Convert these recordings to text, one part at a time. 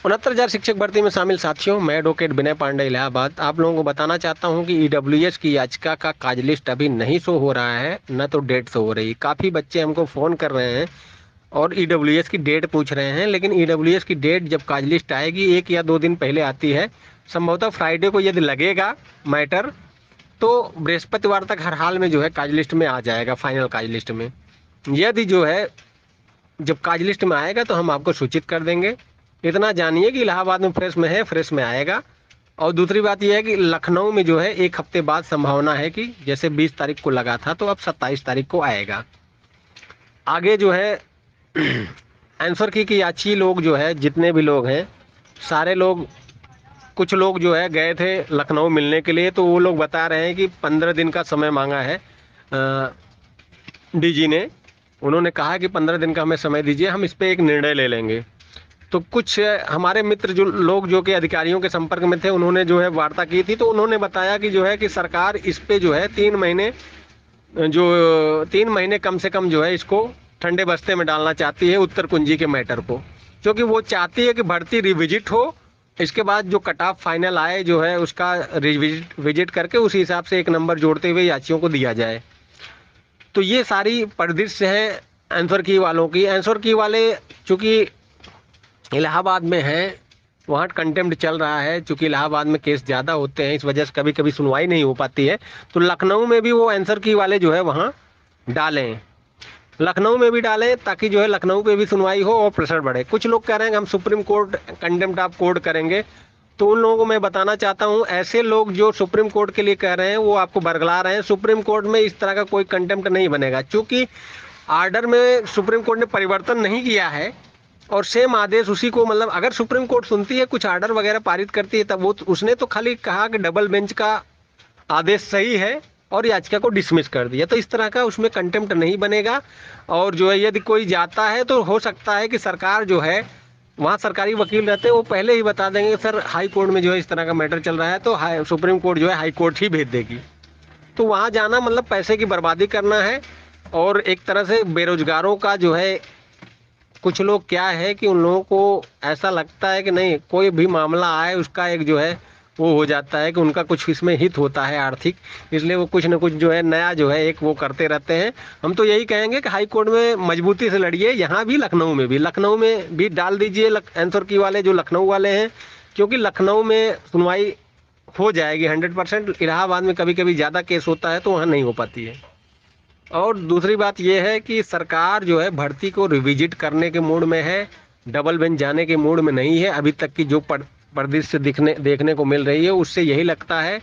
69,000 शिक्षक भर्ती में शामिल साथियों, मैं एडवोकेट विनय पांडे इलाहाबाद आप लोगों को बताना चाहता हूं कि ईडब्ल्यूएस की याचिका का काज लिस्ट अभी नहीं शो हो रहा है, न तो डेट शो हो रही। काफ़ी बच्चे हमको फ़ोन कर रहे हैं और ईडब्ल्यूएस की डेट पूछ रहे हैं, लेकिन ईडब्ल्यूएस की डेट जब काज लिस्ट आएगी 1 या 2 दिन पहले आती है। संभवतः फ्राइडे को यदि लगेगा मैटर तो बृहस्पतिवार तक हर हाल में जो है काज लिस्ट में आ जाएगा, फाइनल काज लिस्ट में। यदि जो है जब काज लिस्ट में आएगा तो हम आपको सूचित कर देंगे। इतना जानिए कि इलाहाबाद में फ्रेश में है, फ्रेश में आएगा। और दूसरी बात यह है कि लखनऊ में जो है 1 हफ्ते बाद संभावना है कि जैसे 20 तारीख को लगा था तो अब 27 तारीख को आएगा। आगे जो है आंसर की याची लोग जो है, जितने भी लोग हैं सारे लोग, कुछ लोग जो है गए थे लखनऊ मिलने के लिए, तो वो लोग बता रहे हैं कि 15 दिन का समय मांगा है डीजी ने। उन्होंने कहा कि 15 दिन का हमें समय दीजिए, हम इस पर एक निर्णय ले लेंगे। तो कुछ हमारे मित्र जो लोग जो कि अधिकारियों के संपर्क में थे, उन्होंने जो है वार्ता की थी, तो उन्होंने बताया कि जो है कि सरकार इस पे जो है 3 महीने, जो 3 महीने कम से कम जो है इसको ठंडे बस्ते में डालना चाहती है उत्तर कुंजी के मैटर को, क्योंकि वो चाहती है कि भर्ती रिविजिट हो। इसके बाद जो कट ऑफ फाइनल आए जो है उसका रिविजिट करके उसी हिसाब से एक नंबर जोड़ते हुए याचियों को दिया जाए। तो ये सारी परिदृश्य है आंसर की वालों की। आंसर की वाले चूंकि इलाहाबाद में हैं, वहाँ कंटेम्प्ट चल रहा है, चूंकि इलाहाबाद में केस ज़्यादा होते हैं, इस वजह से कभी कभी सुनवाई नहीं हो पाती है। तो लखनऊ में भी वो आंसर की वाले जो है वहाँ डालें, लखनऊ में भी डालें, ताकि जो है लखनऊ पे भी सुनवाई हो और प्रेशर बढ़े। कुछ लोग कह रहे हैं कि हम supreme court contempt of court करेंगे, तो उन लोगों को मैं बताना चाहता हूं, ऐसे लोग जो सुप्रीम कोर्ट के लिए कह रहे हैं वो आपको बरगला रहे हैं। सुप्रीम कोर्ट में इस तरह का कोई कंटेम्प्ट नहीं बनेगा, क्योंकि आर्डर में सुप्रीम कोर्ट ने परिवर्तन नहीं किया है और सेम आदेश उसी को, मतलब अगर सुप्रीम कोर्ट सुनती है, कुछ आर्डर वगैरह पारित करती है, तब वो उसने तो खाली कहा कि डबल बेंच का आदेश सही है और याचिका को डिसमिस कर दिया। तो इस तरह का उसमें कंटेम्प्ट नहीं बनेगा। और जो है यदि कोई जाता है तो हो सकता है कि सरकार जो है, वहाँ सरकारी वकील रहते हैं, वो पहले ही बता देंगे सर हाई कोर्ट में जो है इस तरह का मैटर चल रहा है, तो सुप्रीम कोर्ट जो है हाई कोर्ट ही भेज देगी। तो वहाँ जाना मतलब पैसे की बर्बादी करना है। और एक तरह से बेरोजगारों का जो है, कुछ लोग क्या है कि उन लोगों को ऐसा लगता है कि नहीं, कोई भी मामला आए उसका एक जो है वो हो जाता है कि उनका कुछ इसमें हित होता है आर्थिक, इसलिए वो कुछ न कुछ जो है नया जो है एक वो करते रहते हैं। हम तो यही कहेंगे कि हाई कोर्ट में मजबूती से लड़िए, यहाँ भी लखनऊ में भी डाल दीजिए आंसर की वाले जो लखनऊ वाले हैं, क्योंकि लखनऊ में सुनवाई हो जाएगी 100%। इलाहाबाद में कभी कभी ज़्यादा केस होता है तो वहाँ नहीं हो पाती है। और दूसरी बात यह है कि सरकार जो है भर्ती को रिविजिट करने के मूड में है, डबल बेंच जाने के मूड में नहीं है। अभी तक की जो परिदृश्य देखने को मिल रही है उससे यही लगता है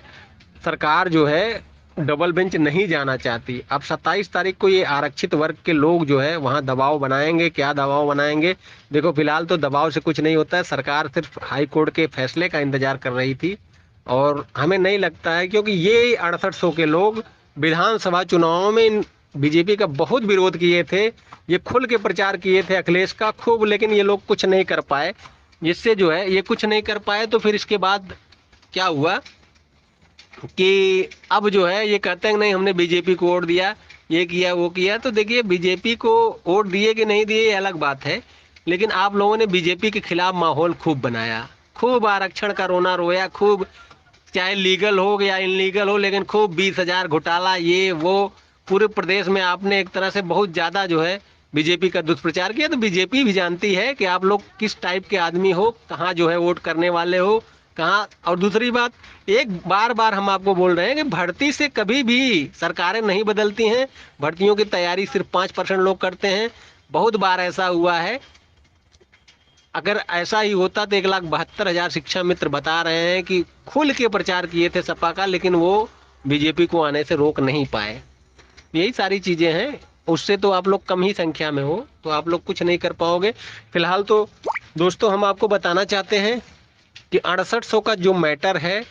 सरकार जो है डबल बेंच नहीं जाना चाहती। अब 27 तारीख को ये आरक्षित वर्ग के लोग जो है वहाँ दबाव बनाएंगे। क्या दबाव बनाएंगे? देखो फिलहाल तो दबाव से कुछ नहीं होता है, सरकार सिर्फ हाई कोर्ट के फैसले का इंतजार कर रही थी। और हमें नहीं लगता है, क्योंकि ये 6800 के लोग विधानसभा चुनावों में बीजेपी का बहुत विरोध किए थे, ये खुल के प्रचार किए थे अखिलेश का खूब, लेकिन ये लोग कुछ नहीं कर पाए। जिससे जो है ये कुछ नहीं कर पाए, तो फिर इसके बाद क्या हुआ कि अब जो है ये कहते हैं नहीं हमने बीजेपी को वोट दिया, ये किया वो किया। तो देखिए बीजेपी को वोट दिए कि नहीं दिए ये अलग बात है, लेकिन आप लोगों ने बीजेपी के खिलाफ माहौल खूब बनाया, खूब आरक्षण का रोना रोया, खूब चाहे लीगल हो या इनलीगल हो, लेकिन खूब 20,000 घोटाला ये वो, पूरे प्रदेश में आपने एक तरह से बहुत ज़्यादा जो है बीजेपी का दुष्प्रचार किया। तो बीजेपी भी जानती है कि आप लोग किस टाइप के आदमी हो, कहाँ जो है वोट करने वाले हो, कहाँ। और दूसरी बात, एक बार बार हम आपको बोल रहे हैं कि भर्ती से कभी भी सरकारें नहीं बदलती हैं, भर्तियों की तैयारी सिर्फ 5% लोग करते हैं। बहुत बार ऐसा हुआ है। अगर ऐसा ही होता तो 1,72,000 शिक्षा मित्र बता रहे हैं कि खुल के प्रचार किए थे सपा का, लेकिन वो बीजेपी को आने से रोक नहीं पाए। यही सारी चीजें हैं, उससे तो आप लोग कम ही संख्या में हो तो आप लोग कुछ नहीं कर पाओगे। फिलहाल तो दोस्तों हम आपको बताना चाहते हैं कि 6800 का जो मैटर है,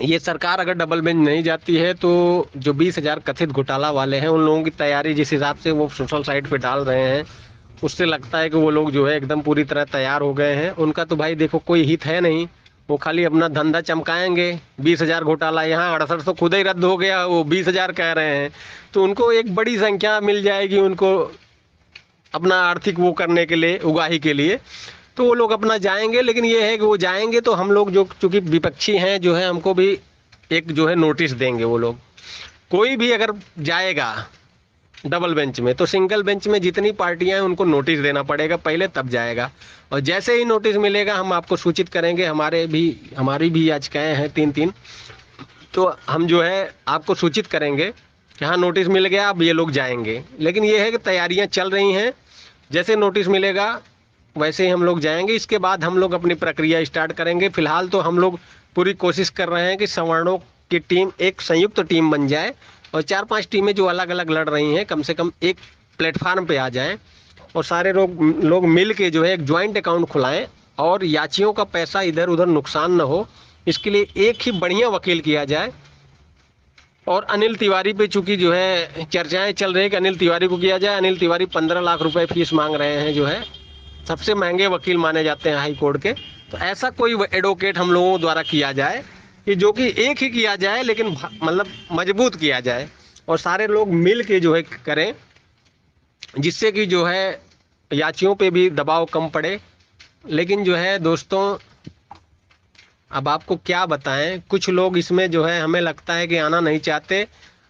ये सरकार अगर डबल बेंच नहीं जाती है तो जो 20,000 कथित घोटाला वाले हैं उन लोगों की तैयारी जिस हिसाब से वो सोशल साइट पे डाल रहे हैं, उससे लगता है कि वो लोग जो है एकदम पूरी तरह तैयार हो गए हैं। उनका तो भाई देखो कोई हित है नहीं, वो खाली अपना धंधा चमकाएंगे। 20,000 घोटाला, यहाँ 6800 खुद ही रद्द हो गया, वो 20,000 कह रहे हैं, तो उनको एक बड़ी संख्या मिल जाएगी उनको अपना आर्थिक वो करने के लिए, उगाही के लिए। तो वो लोग अपना जाएंगे, लेकिन ये है कि वो जाएंगे तो हम लोग जो चूंकि विपक्षी हैं जो है हमको भी एक जो है नोटिस देंगे वो लोग। कोई भी अगर जाएगा डबल बेंच में तो सिंगल बेंच में जितनी पार्टियां हैं उनको नोटिस देना पड़ेगा पहले, तब जाएगा। और जैसे ही नोटिस मिलेगा हम आपको सूचित करेंगे। हमारी भी याचिकाएं हैं 3-3, तो हम जो है आपको सूचित करेंगे कि हाँ नोटिस मिल गया, अब ये लोग जाएंगे। लेकिन ये है कि तैयारियां चल रही हैं, जैसे नोटिस मिलेगा वैसे ही हम लोग जाएंगे। इसके बाद हम लोग अपनी प्रक्रिया स्टार्ट करेंगे। फिलहाल तो हम लोग पूरी कोशिश कर रहे हैं कि सवर्णों की टीम एक संयुक्त टीम बन जाए और 4-5 टीमें जो अलग अलग लड़ रही हैं कम से कम एक प्लेटफार्म पे आ जाएं और सारे लोग मिल के जो है एक ज्वाइंट अकाउंट खुलाएं और याचियों का पैसा इधर उधर नुकसान न हो, इसके लिए एक ही बढ़िया वकील किया जाए। और अनिल तिवारी पे चूंकि जो है चर्चाएं चल रही है कि अनिल तिवारी को किया जाए। अनिल तिवारी 15 लाख रुपए फीस मांग रहे हैं, जो है सबसे महंगे वकील माने जाते हैं हाई कोर्ट के। तो ऐसा कोई एडवोकेट हम लोगों द्वारा किया जाए कि जो कि एक ही किया जाए लेकिन मतलब मजबूत किया जाए और सारे लोग मिल के जो है करें, जिससे कि जो है याचियों पे भी दबाव कम पड़े। लेकिन जो है दोस्तों अब आपको क्या बताएं, कुछ लोग इसमें जो है हमें लगता है कि आना नहीं चाहते।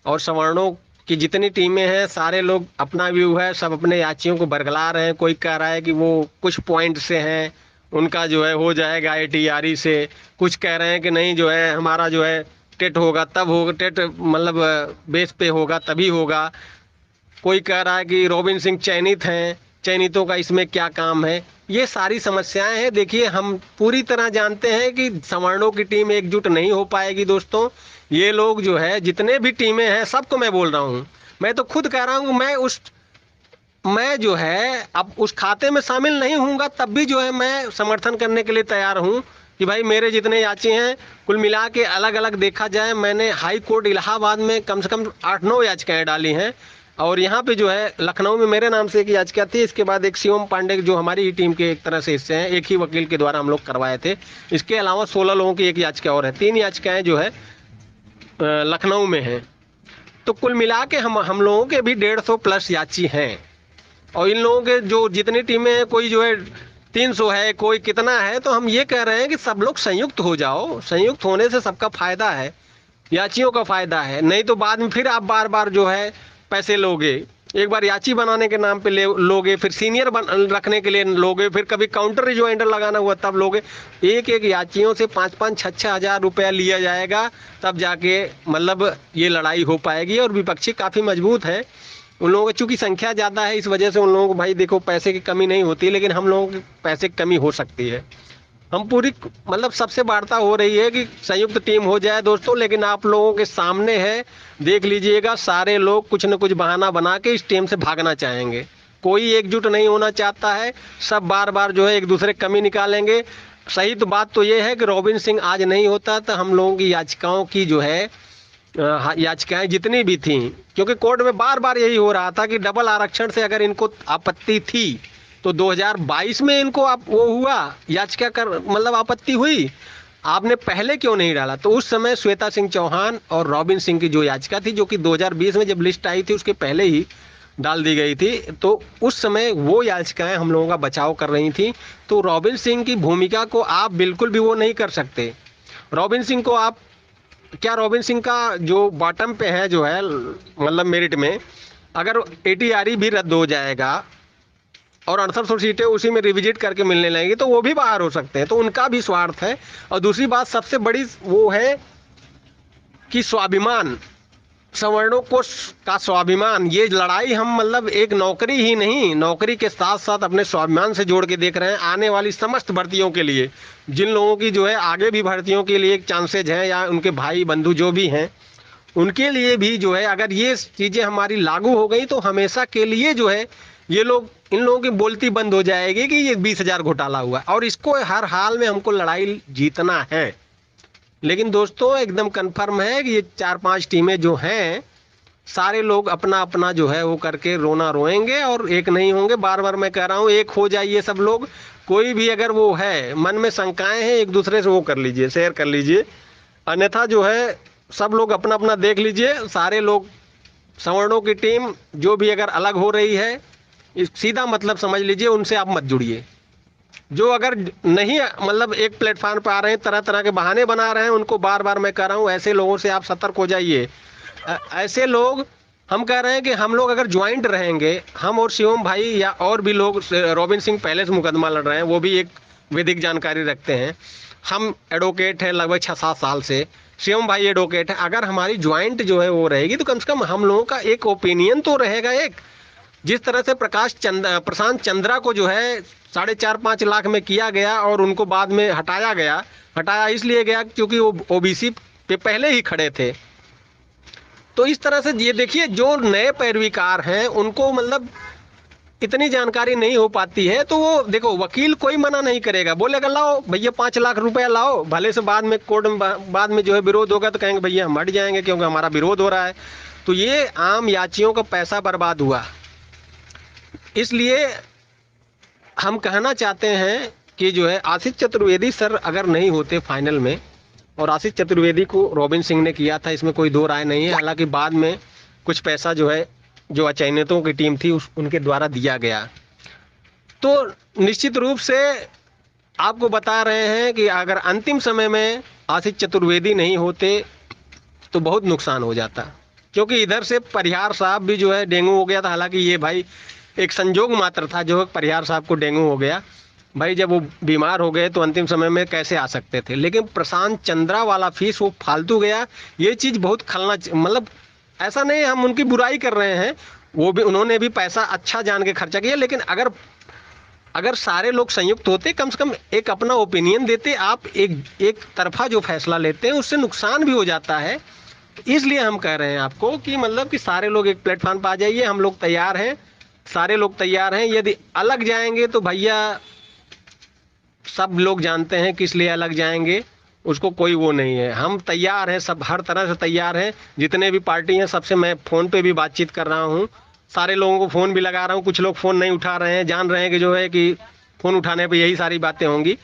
और सवर्णों की जितनी टीमें हैं सारे लोग अपना व्यू है, सब अपने याचियों को बरगला रहे हैं। कोई कह रहा है कि वो कुछ पॉइंट से हैं उनका जो है हो जाएगा ATRE से, कुछ कह रहे हैं कि नहीं जो है हमारा जो है टेट होगा तब होगा, टेट मतलब बेस पे होगा तभी होगा। कोई कह रहा है कि रोबिन सिंह चयनित हैं, चयनितों का इसमें क्या काम है। ये सारी समस्याएं हैं। देखिए हम पूरी तरह जानते हैं कि सवर्णों की टीम एकजुट नहीं हो पाएगी दोस्तों। ये लोग जो है जितने भी टीमें हैं सबको मैं बोल रहा हूँ, मैं तो खुद कह रहा हूँ मैं जो है अब उस खाते में शामिल नहीं हूँगा, तब भी जो है मैं समर्थन करने के लिए तैयार हूँ कि भाई मेरे जितने याची हैं कुल मिला के अलग अलग देखा जाए। मैंने हाई कोर्ट इलाहाबाद में कम से कम 8-9 याचिकाएं डाली हैं और यहाँ पे जो है लखनऊ में मेरे नाम से एक याचिका थी। इसके बाद एक शिवम पांडे जो हमारी ही टीम के एक तरह से हिस्से हैं, एक ही वकील के द्वारा हम लोग करवाए थे। इसके अलावा 16 लोगों की एक याचिका और है, 3 याचिकाएं जो है लखनऊ में हैं। तो कुल मिला के हम लोगों के भी 150 प्लस याची हैं और इन लोगों के जो जितनी टीमें हैं कोई जो है 300 है, कोई कितना है। तो हम ये कह रहे हैं कि सब लोग संयुक्त हो जाओ, संयुक्त होने से सबका फायदा है, याचियों का फायदा है। नहीं तो बाद में फिर आप बार बार जो है पैसे लोगे, एक बार याची बनाने के नाम पे लोगे, फिर सीनियर रखने के लिए लोगे, फिर कभी काउंटर रिजॉइंडर लगाना हुआ तब लोगे। एक एक याचियों से 5-5, 6-6 हज़ार रुपया लिया जाएगा, तब जाके मतलब ये लड़ाई हो पाएगी। और विपक्षी काफ़ी मजबूत है, उन लोगों की चूंकि संख्या ज़्यादा है इस वजह से उन लोगों को भाई देखो पैसे की कमी नहीं होती, लेकिन हम लोगों की पैसे की कमी हो सकती है। हम पूरी मतलब सबसे वार्ता हो रही है कि संयुक्त टीम हो जाए दोस्तों, लेकिन आप लोगों के सामने है, देख लीजिएगा सारे लोग कुछ न कुछ बहाना बना के इस टीम से भागना चाहेंगे। कोई एकजुट नहीं होना चाहता है, सब बार बार जो है एक दूसरे की कमी निकालेंगे। सही तो बात तो ये है कि रोबिन सिंह आज नहीं होता तो हम लोगों की याचिकाओं की जो है याचिकाएं जितनी भी थी, क्योंकि कोर्ट में बार बार यही हो रहा था कि डबल आरक्षण से अगर इनको आपत्ति थी तो 2022 में इनको आप वो हुआ याचिका कर मतलब आपत्ति हुई, आपने पहले क्यों नहीं डाला। तो उस समय श्वेता सिंह चौहान और रॉबिन सिंह की जो याचिका थी, जो कि 2020 में जब लिस्ट आई थी उसके पहले ही डाल दी गई थी, तो उस समय वो याचिकाएं हम लोगों का बचाव कर रही थी। तो रॉबिन सिंह की भूमिका को आप बिल्कुल भी वो नहीं कर सकते। रॉबिन सिंह को आप क्या, रॉबिन सिंह का जो बॉटम पे है जो है मतलब मेरिट में, अगर ATRE भी रद्द हो जाएगा और 6800 सीटें उसी में रिविजिट करके मिलने लगेंगी तो वो भी बाहर हो सकते हैं। तो उनका भी स्वार्थ है। और दूसरी बात सबसे बड़ी वो है कि स्वाभिमान, सवर्णों को का स्वाभिमान, ये लड़ाई हम मतलब एक नौकरी ही नहीं, नौकरी के साथ साथ अपने स्वाभिमान से जोड़ के देख रहे हैं। आने वाली समस्त भर्तियों के लिए, जिन लोगों की जो है आगे भी भर्तियों के लिए चांसेज हैं या उनके भाई बंधु जो भी हैं उनके लिए भी जो है अगर ये चीज़ें हमारी लागू हो गई तो हमेशा के लिए जो है ये लोग, इन लोगों की बोलती बंद हो जाएगी कि ये 20,000 घोटाला हुआ और इसको हर हाल में हमको लड़ाई जीतना है। लेकिन दोस्तों एकदम कन्फर्म है कि ये 4-5 टीमें जो हैं सारे लोग अपना अपना जो है वो करके रोना रोएंगे और एक नहीं होंगे। बार बार मैं कह रहा हूँ एक हो जाइए सब लोग। कोई भी अगर वो है मन में शंकाएं हैं एक दूसरे से वो कर लीजिए, शेयर कर लीजिए, अन्यथा जो है सब लोग अपना अपना देख लीजिए। सारे लोग सवर्णों की टीम जो भी अगर अलग हो रही है, सीधा मतलब समझ लीजिए उनसे आप मत जुड़िए। जो अगर नहीं मतलब एक प्लेटफॉर्म पे आ रहे हैं, तरह तरह के बहाने बना रहे हैं, उनको बार बार मैं कह रहा हूँ ऐसे लोगों से आप सतर्क हो जाइए। ऐसे लोग, हम कह रहे हैं कि हम लोग अगर ज्वाइंट रहेंगे, हम और शिवम भाई या और भी लोग, रोबिन सिंह पहले से मुकदमा लड़ रहे हैं, वो भी एक वैदिक जानकारी रखते हैं। हम एडवोकेट हैं लगभग 6-7 साल से, शिवम भाई एडवोकेट है। अगर हमारी ज्वाइंट जो है वो रहेगी तो कम से कम हम लोगों का एक ओपिनियन तो रहेगा। एक जिस तरह से प्रशांत चंद्रा को जो है 4.5-5 लाख में किया गया और उनको बाद में हटाया इसलिए गया क्योंकि वो ओबीसी पे पहले ही खड़े थे। तो इस तरह से ये देखिए, जो नए पैरवीकार हैं उनको मतलब इतनी जानकारी नहीं हो पाती है, तो वो देखो वकील कोई मना नहीं करेगा, बोलेगा लाओ भैया 5 लाख रुपया लाओ, भले से बाद में कोर्ट में बाद में जो है विरोध होगा तो कहेंगे भैया हम हट जाएंगे क्योंकि हमारा विरोध हो रहा है। तो ये आम याचियों का पैसा बर्बाद हुआ। इसलिए हम कहना चाहते हैं कि जो है आशीष चतुर्वेदी सर अगर नहीं होते फाइनल में, और आशीष चतुर्वेदी को रोबिन सिंह ने किया था, इसमें कोई दो राय नहीं है। हालांकि बाद में कुछ पैसा जो है जो अचयनितों की टीम थी उनके द्वारा दिया गया। तो निश्चित रूप से आपको बता रहे हैं कि अगर अंतिम समय में आशीष चतुर्वेदी नहीं होते तो बहुत नुकसान हो जाता, क्योंकि इधर से परिहार साहब भी जो है डेंगू हो गया था। हालांकि ये भाई एक संजोग मात्र था जो परिहार साहब को डेंगू हो गया। भाई जब वो बीमार हो गए तो अंतिम समय में कैसे आ सकते थे, लेकिन प्रशांत चंद्रा वाला फीस वो फालतू गया। ये चीज़ बहुत खलना, मतलब ऐसा नहीं हम उनकी बुराई कर रहे हैं, वो भी उन्होंने भी पैसा अच्छा जान के खर्चा किया, लेकिन अगर सारे लोग संयुक्त होते, कम से कम एक अपना ओपिनियन देते, आप एक तरफा जो फैसला लेते हैं उससे नुकसान भी हो जाता है। इसलिए हम कह रहे हैं आपको कि मतलब कि सारे लोग एक प्लेटफॉर्म पर आ जाइए, हम लोग तैयार हैं, सारे लोग तैयार हैं। यदि अलग जाएंगे तो भैया सब लोग जानते हैं किस लिए अलग जाएंगे, उसको कोई वो नहीं है। हम तैयार हैं, सब हर तरह से तैयार हैं। जितने भी पार्टी हैं सबसे मैं फ़ोन पे भी बातचीत कर रहा हूँ, सारे लोगों को फ़ोन भी लगा रहा हूँ। कुछ लोग फ़ोन नहीं उठा रहे हैं, जान रहे हैं कि जो है कि फ़ोन उठाने पे यही सारी बातें होंगी।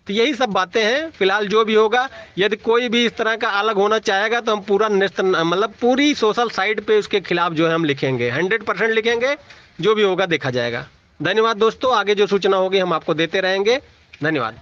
तो यही सब बातें हैं। फिलहाल जो भी होगा, यदि कोई भी इस तरह का अलग होना चाहेगा तो हम पूरा मतलब पूरी सोशल साइट पे उसके खिलाफ जो है हम लिखेंगे, 100% लिखेंगे। जो भी होगा देखा जाएगा। धन्यवाद दोस्तों, आगे जो सूचना होगी हम आपको देते रहेंगे। धन्यवाद।